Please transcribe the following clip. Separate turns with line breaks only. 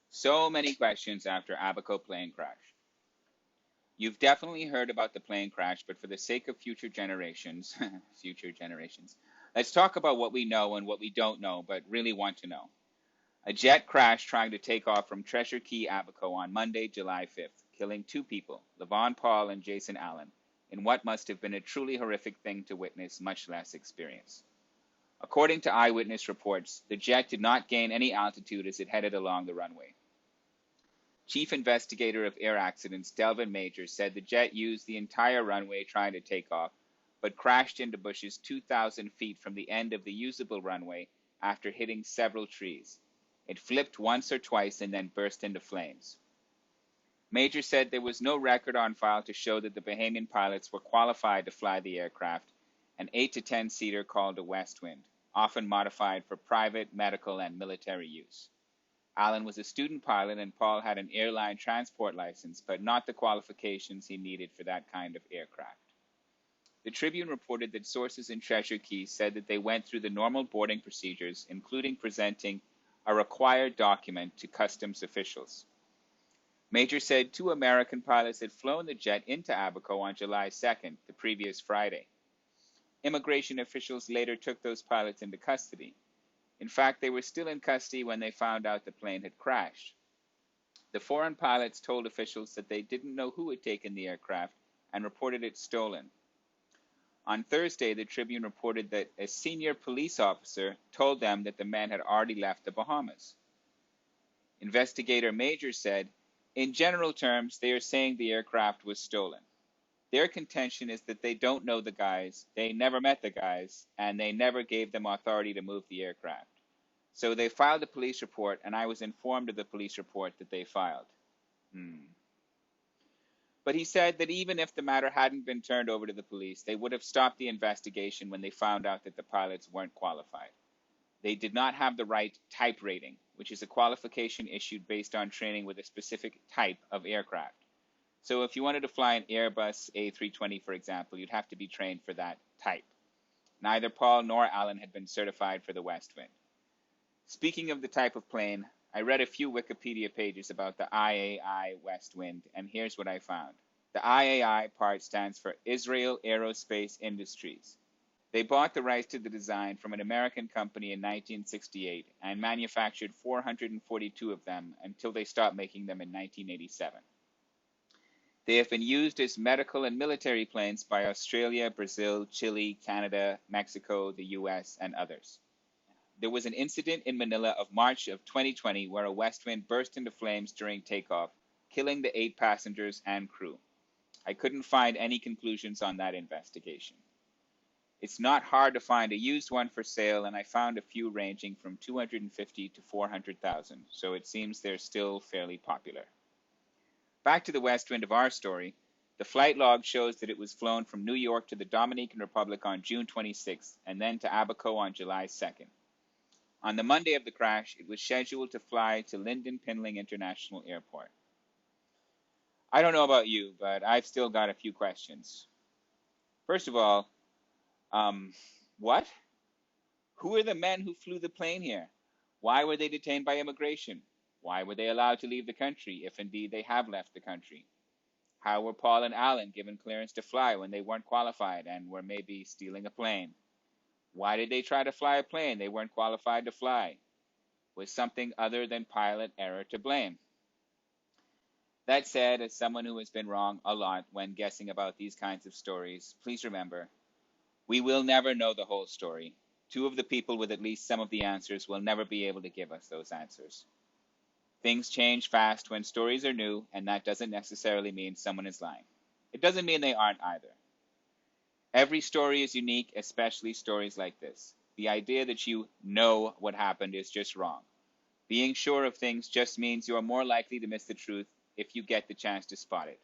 So many questions after Abaco plane crash. You've definitely heard about the plane crash, but for the sake of future generations, future generations, let's talk about what we know and what we don't know, but really want to know. A jet crashed trying to take off from Treasure Cay, Abaco on Monday, July 5th, killing two people, Levon Paul and Jason Allen, in what must have been a truly horrific thing to witness, much less experience. According to eyewitness reports, the jet did not gain any altitude as it headed along the runway. Chief Investigator of Air Accidents Delvin Major said the jet used the entire runway trying to take off, but crashed into bushes 2,000 feet from the end of the usable runway after hitting several trees. It flipped once or twice and then burst into flames. Major said there was no record on file to show that the Bahamian pilots were qualified to fly the aircraft, an 8 to 10 seater called a West Wind, often modified for private, medical, and military use. Allen was a student pilot and Paul had an airline transport license, but not the qualifications he needed for that kind of aircraft. The Tribune reported that sources in Treasure Cay said that they went through the normal boarding procedures, including presenting a required document to customs officials. Major said two American pilots had flown the jet into Abaco on July 2nd, the previous Friday. Immigration officials later took those pilots into custody. In fact, they were still in custody when they found out the plane had crashed. The foreign pilots told officials that they didn't know who had taken the aircraft and reported it stolen. On Thursday, the Tribune reported that a senior police officer told them that the men had already left the Bahamas. Investigator Major said, in general terms, they are saying the aircraft was stolen. Their contention is that they don't know the guys, they never met the guys, and they never gave them authority to move the aircraft. So they filed a police report, and I was informed of the police report that they filed. But he said that even if the matter hadn't been turned over to the police, they would have stopped the investigation when they found out that the pilots weren't qualified. They did not have the right type rating, which is a qualification issued based on training with a specific type of aircraft. So if you wanted to fly an Airbus A320, for example, you'd have to be trained for that type. Neither Paul nor Allen had been certified for the West Wind. Speaking of the type of plane, I read a few Wikipedia pages about the IAI West Wind, and here's what I found. The IAI part stands for Israel Aerospace Industries. They bought the rights to the design from an American company in 1968 and manufactured 442 of them until they stopped making them in 1987. They have been used as medical and military planes by Australia, Brazil, Chile, Canada, Mexico, the US, and others. There was an incident in Manila of March of 2020 where a West Wind burst into flames during takeoff, killing the 8 passengers and crew. I couldn't find any conclusions on that investigation. It's not hard to find a used one for sale, and I found a few ranging from $250,000 to $400,000, so it seems they're still fairly popular. Back to the West Wind of our story, the flight log shows that it was flown from New York to the Dominican Republic on June 26th and then to Abaco on July 2nd. On the Monday of the crash, it was scheduled to fly to Lynden Pinling International Airport. I don't know about you, but I've still got a few questions. First of all, what? Who are the men who flew the plane here? Why were they detained by immigration? Why were they allowed to leave the country, if indeed they have left the country? How were Paul and Allen given clearance to fly when they weren't qualified and were maybe stealing a plane? Why did they try to fly a plane they weren't qualified to fly? Was something other than pilot error to blame? That said, as someone who has been wrong a lot when guessing about these kinds of stories, please remember, we will never know the whole story. Two of the people with at least some of the answers will never be able to give us those answers. Things change fast when stories are new, and that doesn't necessarily mean someone is lying. It doesn't mean they aren't either. Every story is unique, especially stories like this. The idea that you know what happened is just wrong. Being sure of things just means you are more likely to miss the truth if you get the chance to spot it.